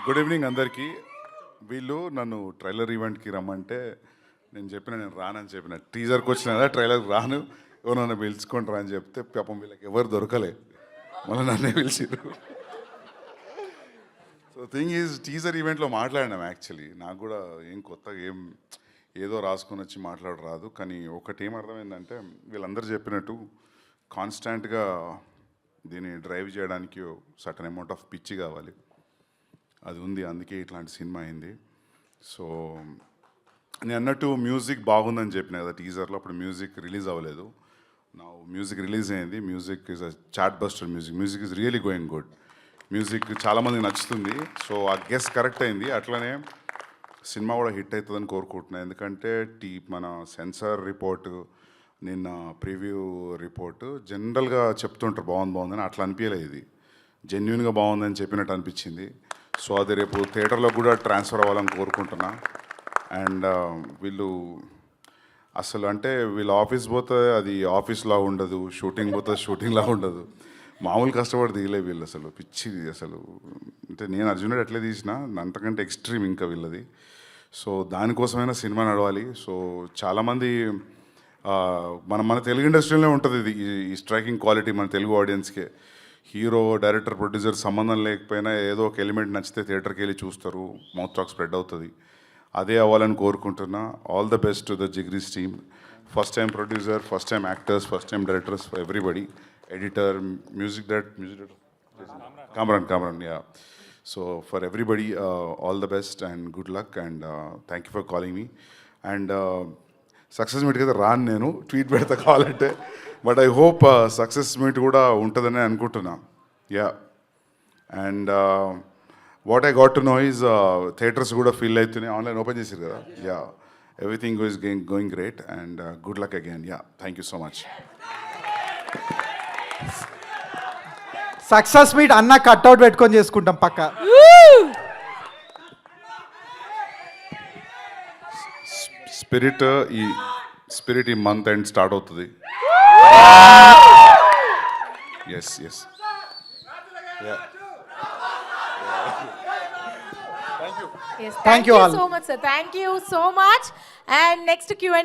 Good evening అందరికీ. వీళ్ళు నన్ను ట్రైలర్ ఈవెంట్కి రమ్మంటే నేను రానని చెప్పిన. టీజర్కి వచ్చిన కదా, ట్రైలర్కి రాను, ఎవరు నన్ను పిలుచుకుంటారా అని చెప్తే పాపం వీళ్ళకి ఎవరు దొరకలే, మళ్ళీ నన్నే పిలిచిరు. సో థింగ్ ఈజ్, టీజర్ ఈవెంట్లో మాట్లాడినాం. యాక్చువల్లీ నాకు కూడా ఏం కొత్తగా ఏదో రాసుకొని వచ్చి మాట్లాడరాదు. కానీ ఒకటి ఏం అర్థమైందంటే, వీళ్ళందరూ చెప్పినట్టు కాన్స్టాంట్గా దీన్ని డ్రైవ్ చేయడానికి సర్టన్ అమౌంట్ ఆఫ్ పిచ్చి కావాలి, అది ఉంది. అందుకే ఇట్లాంటి సినిమా అయింది. సో నేను అన్నట్టు మ్యూజిక్ బాగుందని చెప్పిన కదా టీజర్లో, అప్పుడు మ్యూజిక్ రిలీజ్ అవ్వలేదు. నా మ్యూజిక్ రిలీజ్ అయింది. Music is a chart buster. Music is really going good. Music చాలామందికి నచ్చుతుంది. సో ఆ గెస్ కరెక్ట్ అయింది. అట్లనే సినిమా కూడా హిట్ అవుతుందని కోరుకుంటున్నాను. ఎందుకంటే మన సెన్సార్ రిపోర్టు, నిన్న ప్రివ్యూ రిపోర్టు జనరల్గా చెప్తుంటారు బాగుందని, అట్లా అనిపించలేదు. ఇది జెన్యున్గా బాగుందని చెప్పినట్టు అనిపించింది. సో అది రేపు థియేటర్లో కూడా ట్రాన్స్ఫర్ అవ్వాలని కోరుకుంటున్నా. అండ్ వీళ్ళు అసలు అంటే వీళ్ళ ఆఫీస్ పోతే అది ఆఫీస్లా ఉండదు, షూటింగ్ పోతే షూటింగ్లా ఉండదు. మామూలు కష్టపడి దిగలే వీళ్ళు, అసలు పిచ్చి. అసలు అంటే నేను అర్జునుడు ఎట్లా తీసిన అంతకంటే ఎక్స్ట్రీమ్ ఇంకా వీళ్ళది. సో దానికోసమైనా సినిమా నడవాలి. సో చాలామంది మన తెలుగు ఇండస్ట్రీలోనే ఉంటుంది ఇది, ఈ స్ట్రైకింగ్ క్వాలిటీ మన తెలుగు ఆడియన్స్కే. హీరో, డైరెక్టర్, ప్రొడ్యూసర్ సంబంధం లేకపోయినా ఏదో ఒక ఎలిమెంట్ నచ్చితే థియేటర్కి వెళ్ళి చూస్తారు, మౌత్ టాక్ స్ప్రెడ్ అవుతుంది. అదే అవ్వాలని కోరుకుంటున్నా. All the best to the Jigris team. First time producer, first time actors, first time directors, everybody, editor, music director Kamran, yeah. So for everybody all the best and good luck and thank you for calling me. And success మీట్కి అయితే రాను, నేను tweet పెడతా కావాలంటే. But I hope success meet కూడా ఉంటుందని అనుకుంటున్నా. Yeah. And what I got to know is theatres కూడా ఫీల్ అవుతున్నాయి, ఆన్లైన్ ఓపెన్ చేసారు కదా. Yeah, everything is going great and good luck again. Yeah, thank you so much. Success meet అన్న cutout పెట్టుకొని చేసుకుంటాం పక్క. స్పిరిట్ ఈ మంత్ ఎండ్ స్టార్ట్ అవుతుంది. Yes. Yes, Thank you all. so much, sir. Thank you so much. And next Q&A.